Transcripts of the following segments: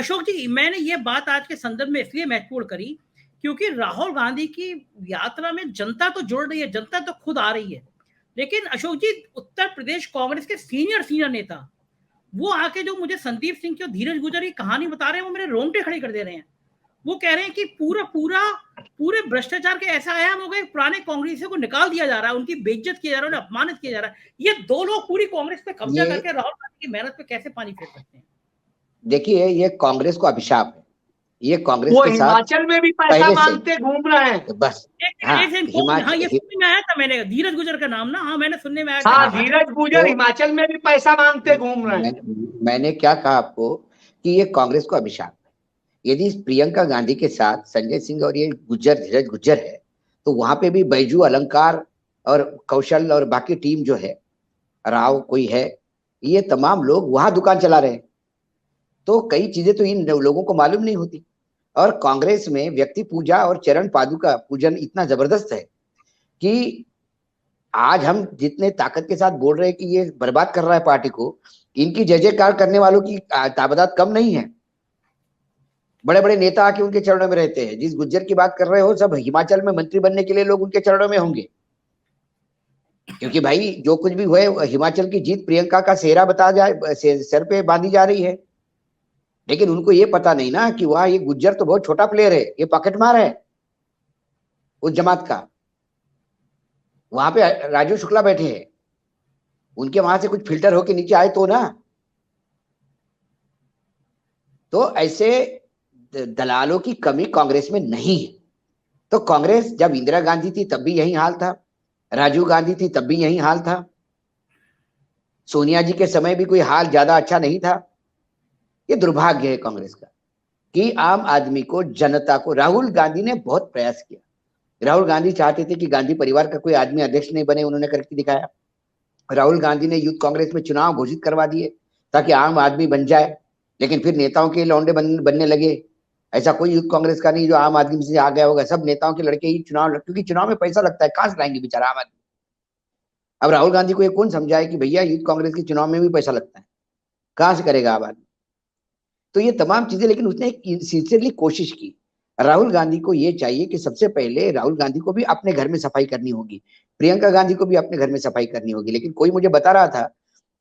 अशोक जी, मैंने ये बात आज के संदर्भ में इसलिए महत्वपूर्ण करी क्योंकि राहुल गांधी की यात्रा में जनता तो जुड़ रही है, जनता तो खुद आ रही है, लेकिन अशोक जी, उत्तर प्रदेश कांग्रेस के सीनियर नेता वो आके जो मुझे संदीप सिंह की और धीरज गुजर की कहानी बता रहे हैं, वो मेरे रोंगटे खड़े कर दे रहे हैं। वो कह रहे हैं कि पूरे भ्रष्टाचार के ऐसा आयाम हो गए, पुराने कांग्रेसियों को निकाल दिया जा रहा है, उनकी बेइज्जत किया जा रहा है, उन्हें अपमानित किया जा रहा है। ये दो लोग पूरी कांग्रेस पे कब्जा करके राहुल गांधी की मेहनत पे कैसे पानी फेर सकते हैं? देखिए, ये कांग्रेस को अभिशाप है। ये कांग्रेस वो के साथ हिमाचल में भी पैसा मांगते घूम रहे हैं। बस हाँ, हाँ, ये सुनने में आया था मैंने, धीरज गुजर का नाम ना, हाँ मैंने सुनने में आया था। हाँ, धीरज गुजर हिमाचल में भी पैसा मांगते घूम रहे हैं। मैंने क्या कहा आपको कि ये कांग्रेस को अभिशाप है। यदि प्रियंका गांधी के साथ संजय सिंह और ये धीरज गुज्जर है, तो वहां पे भी बैजू अलंकार और कौशल और बाकी टीम जो है, राव कोई है, ये तमाम लोग वहां दुकान चला रहे हैं। तो कई चीजें तो इन लोगों को मालूम नहीं होती। और कांग्रेस में व्यक्ति पूजा और चरण पादुका पूजन इतना जबरदस्त है कि आज हम जितने ताकत के साथ बोल रहे हैं कि ये बर्बाद कर रहा है पार्टी को, इनकी जय जयकार करने वालों की तादाद कम नहीं है। बड़े बड़े नेता आके उनके चरणों में रहते हैं। जिस गुज्जर की बात कर रहे हो, सब हिमाचल में मंत्री बनने के लिए लोग उनके चरणों में होंगे, क्योंकि भाई जो कुछ भी हुए, हिमाचल की जीत प्रियंका का सेहरा बता जाए, सर पे बांधी जा रही है। लेकिन उनको ये पता नहीं ना कि वह ये गुज्जर तो बहुत छोटा प्लेयर है, ये पॉकेट मार है उस जमात का। वहां पे राजू शुक्ला बैठे हैं, उनके वहां से कुछ फिल्टर होके नीचे आए तो ना। तो ऐसे दलालों की कमी कांग्रेस में नहीं है। तो कांग्रेस जब इंदिरा गांधी थी तब भी यही हाल था, राजीव गांधी थी तब भी यही हाल था, सोनिया जी के समय भी कोई हाल ज्यादा अच्छा नहीं था। ये दुर्भाग्य है कांग्रेस का कि आम आदमी को, जनता को, राहुल गांधी ने बहुत प्रयास किया। राहुल गांधी चाहते थे कि गांधी परिवार का कोई आदमी अध्यक्ष नहीं बने, उन्होंने करके दिखाया। राहुल गांधी ने यूथ कांग्रेस में चुनाव घोषित करवा दिए ताकि आम आदमी बन जाए, लेकिन फिर नेताओं के लौंडे बनने लगे। ऐसा कोई यूथ कांग्रेस का नहीं जो आम आदमी से आ गया होगा, सब नेताओं के लड़के ही चुनाव, क्योंकि चुनाव में पैसा लगता है, कहां से लाएंगे बेचारा आम आदमी। अब राहुल गांधी को ये कौन समझाए कि भैया यूथ कांग्रेस के चुनाव में भी पैसा लगता है, कहां से करेगा आम आदमी। तो ये तमाम चीजें, लेकिन उसने एक सिंसियरली कोशिश की। राहुल गांधी को ये चाहिए कि सबसे पहले राहुल गांधी को भी अपने घर में सफाई करनी होगी, प्रियंका गांधी को भी अपने घर में सफाई करनी होगी। लेकिन कोई मुझे बता रहा था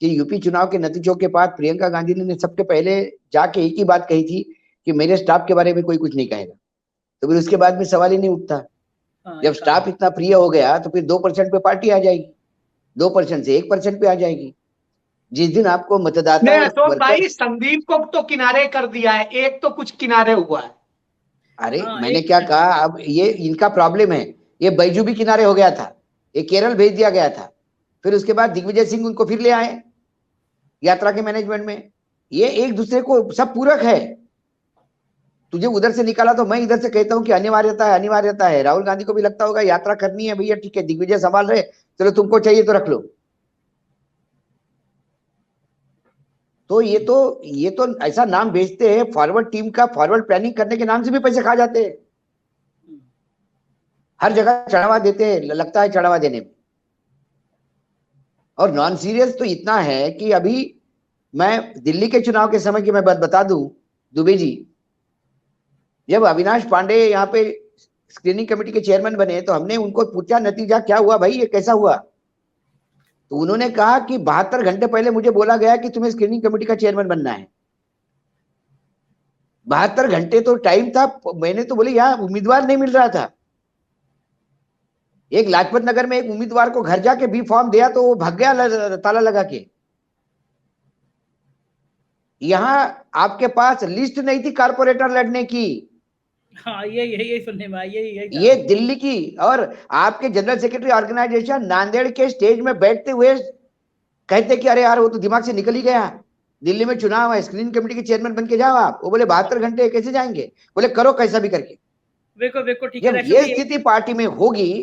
कि यूपी चुनाव के नतीजों के बाद प्रियंका गांधी ने सबके पहले जाके एक ही बात कही थी कि मेरे स्टाफ के बारे में कोई कुछ नहीं कहेगा। तो फिर उसके बाद में सवाल ही नहीं उठता। जब स्टाफ इतना प्रिय हो गया तो फिर 2% पे पार्टी आ जाएगी, 2% से 1% पे आ जाएगी। जिस दिन आपको मतदाता तो भाई संदीप को तो किनारे कर दिया है, एक तो कुछ किनारे हुआ है। अरे मैंने क्या कहा, अब ये इनका प्रॉब्लम है। ये बैजू भी किनारे हो गया था, ये केरल भेज दिया गया था, फिर उसके बाद दिग्विजय सिंह उनको फिर ले आए यात्रा के मैनेजमेंट में। ये एक दूसरे को सब पूरक है। तुझे उधर से निकाला तो मैं इधर से कहता हूं कि अनिवार्यता है, अनिवार्यता है। राहुल गांधी को भी लगता होगा यात्रा करनी है भैया, ठीक है, दिग्विजय संभाल रहे, चलो तुमको चाहिए तो रख लो। तो ये तो ऐसा नाम बेचते हैं, फॉरवर्ड टीम का फॉरवर्ड प्लानिंग करने के नाम से भी पैसे खा जाते हैं। हर जगह चढ़ावा देते हैं, लगता है चढ़ावा देने में। और नॉन सीरियस तो इतना है कि अभी मैं दिल्ली के चुनाव के समय की मैं बात बता दूं, दुबे जी, जब अविनाश पांडे यहाँ पे स्क्रीनिंग कमेटी के चेयरमैन बने तो हमने उनको पूछा नतीजा क्या हुआ भाई, ये कैसा हुआ। तो उन्होंने कहा कि 72 घंटे पहले मुझे बोला गया कि तुम्हें स्क्रीनिंग कमेटी का चेयरमैन बनना है। 72 घंटे तो टाइम था। मैंने तो बोले यहाँ उम्मीदवार नहीं मिल रहा था। एक लाजपत नगर में एक उम्मीदवार को घर जाके बी फॉर्म दिया तो वो भाग गया ताला लगा के। यहां आपके पास लिस्ट नहीं थी कारपोरेटर लड़ने की। हाँ, यही सुनने में आया, ये दिल्ली की। और आपके जनरल सेक्रेटरी ऑर्गेनाइजेशन नांदेड़ के स्टेज में बैठते हुए कहते कि अरे यार वो तो दिमाग से निकल ही गया, दिल्ली में चुनाव है, स्क्रीनिंग कमेटी के चेयरमैन बन के जाओ आप। वो बोले 72 घंटे कैसे जाएंगे, बोले करो कैसा भी करके। देखो ठीक है। ये स्थिति पार्टी में होगी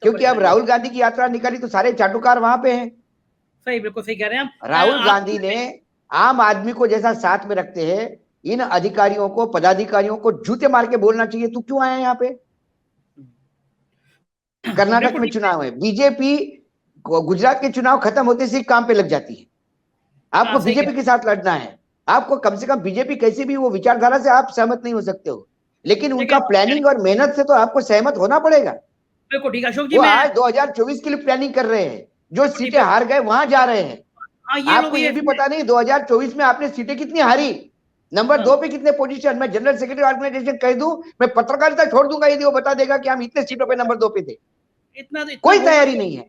क्योंकि अब राहुल गांधी की यात्रा निकाली तो सारे चाटुकार वहां पे हैं। सही, बिल्कुल सही कह रहे हैं आप। राहुल गांधी ने आम आदमी को जैसा साथ में रखते हैं, इन अधिकारियों को, पदाधिकारियों को जूते मार के बोलना चाहिए तू क्यों आया यहाँ पे। कर्नाटक में चुनाव है, बीजेपी गुजरात के चुनाव खत्म होते से काम पे लग जाती है। आपको बीजेपी के साथ लड़ना है, आपको कम से कम बीजेपी कैसी भी वो विचारधारा से आप सहमत नहीं हो सकते हो, लेकिन उनका प्लानिंग और मेहनत से तो आपको सहमत होना पड़ेगा। बिल्कुल ठीक है अशोक जी, वो मैं आज 2024 के लिए प्लानिंग कर रहे हैं, जो सीटें हार गए वहां जा रहे हैं। हाँ ये लोग आपको ये भी पता नहीं 2024 में आपने सीटें कितनी हारी, नंबर 2 पे कितने पोजीशन, मैं जनरल सेक्रेटरी ऑर्गेनाइजेशन कह दूं, मैं पत्रकारिता छोड़ दूंगा यदि वो बता देगा कि हम इतने सीटों पे नंबर 2 पे थे। इतना कोई तैयारी नहीं है।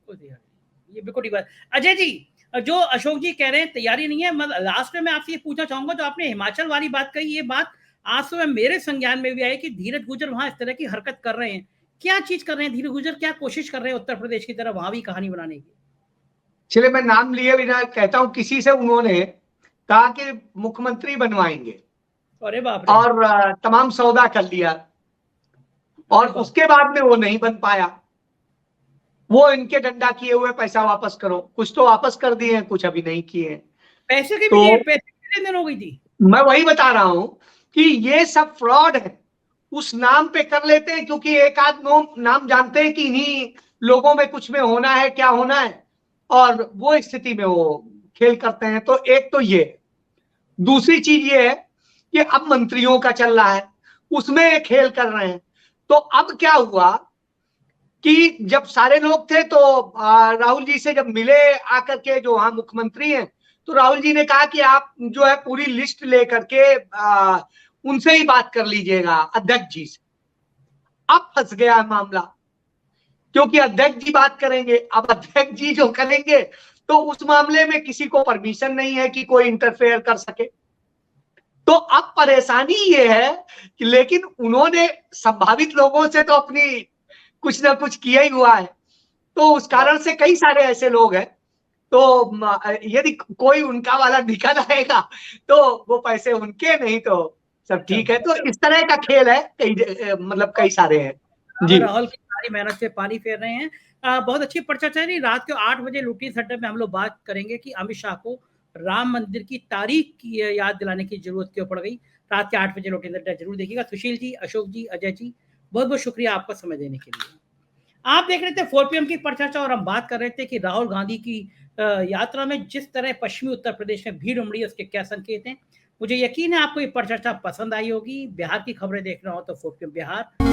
ये बिल्कुल ठीक बात। अजय जी, जो अशोक जी कह रहे हैं तैयारी नहीं है, मतलब लास्ट में मैं आपसे ये पूछना चाहूंगा, जो आपने हिमाचल वाली बात कही, ये बात आज सुबह मेरे संज्ञान में भी आई कि धीरज गुजर वहां इस तरह की हरकत कर रहे हैं। क्या चीज कर रहे हैं धीरज गुजर, क्या कोशिश कर रहे हैं उत्तर प्रदेश की तरह वहां भी कहानी बनाने की? चलिए मैं नाम लिए बिना कहता हूं, किसी से उन्होंने कहा कि मुख्यमंत्री बनवाएंगे, अरे बाप रे। और तमाम सौदा कर लिया, और उसके बाद में वो नहीं बन पाया। वो इनके डंडा किए हुए पैसा वापस करो, कुछ तो वापस कर दिए हैं, कुछ अभी नहीं किए हैं। पैसे के तो भी पैसे की लेन देन हो गई थी। मैं वही बता रहा हूं कि ये सब फ्रॉड है। उस नाम पे कर लेते हैं क्योंकि एक आध नाम जानते हैं कि इन्हीं लोगों में कुछ में होना है, क्या होना है, और वो स्थिति में वो खेल करते हैं। तो एक तो ये, दूसरी चीज ये है कि अब मंत्रियों का चल रहा है, उसमें ये खेल कर रहे हैं। तो अब क्या हुआ कि जब सारे लोग थे तो राहुल जी से जब मिले आकर के, जो वहां मुख्यमंत्री हैं, तो राहुल जी ने कहा कि आप जो है पूरी लिस्ट लेकर के उनसे ही बात कर लीजिएगा, अध्यक्ष जी से। अब फंस गया है मामला, क्योंकि अध्यक्ष जी बात करेंगे, अब अध्यक्ष जी जो करेंगे तो उस मामले में किसी को परमिशन नहीं है कि कोई इंटरफेयर कर सके। तो अब परेशानी ये है कि लेकिन उन्होंने संभावित लोगों से तो अपनी कुछ ना कुछ किया ही हुआ है, तो उस कारण से कई सारे ऐसे लोग हैं। तो यदि कोई उनका वाला निकल आएगा तो वो पैसे उनके, नहीं तो सब ठीक है। तो इस तरह का खेल है, मतलब कई सारे हैं जी। राहुल की सारी मेहनत से पानी फेर रहे हैं। बहुत अच्छी चर्चा रही। रात को 8 बजे लुटी सट्टे में हम लोग बात करेंगे कि अमित शाह को राम मंदिर की तारीख की याद दिलाने की जरूरत क्यों पड़ गई। रात के 8 बजे लुटी सट्टा जरूर देखिएगा। सुशील जी, अशोक जी, अजय जी, बहुत बहुत शुक्रिया आपका समय देने के लिए। आप देख रहे थे 4 PM की परिचर्चा, और हम बात कर रहे थे कि राहुल गांधी की यात्रा में जिस तरह पश्चिमी उत्तर प्रदेश में भीड़ उमड़ी, उसके क्या संकेत हैं। मुझे यकीन है आपको ये परिचर्चा पसंद आई होगी। बिहार की खबरें देखना हो तो 4 PM बिहार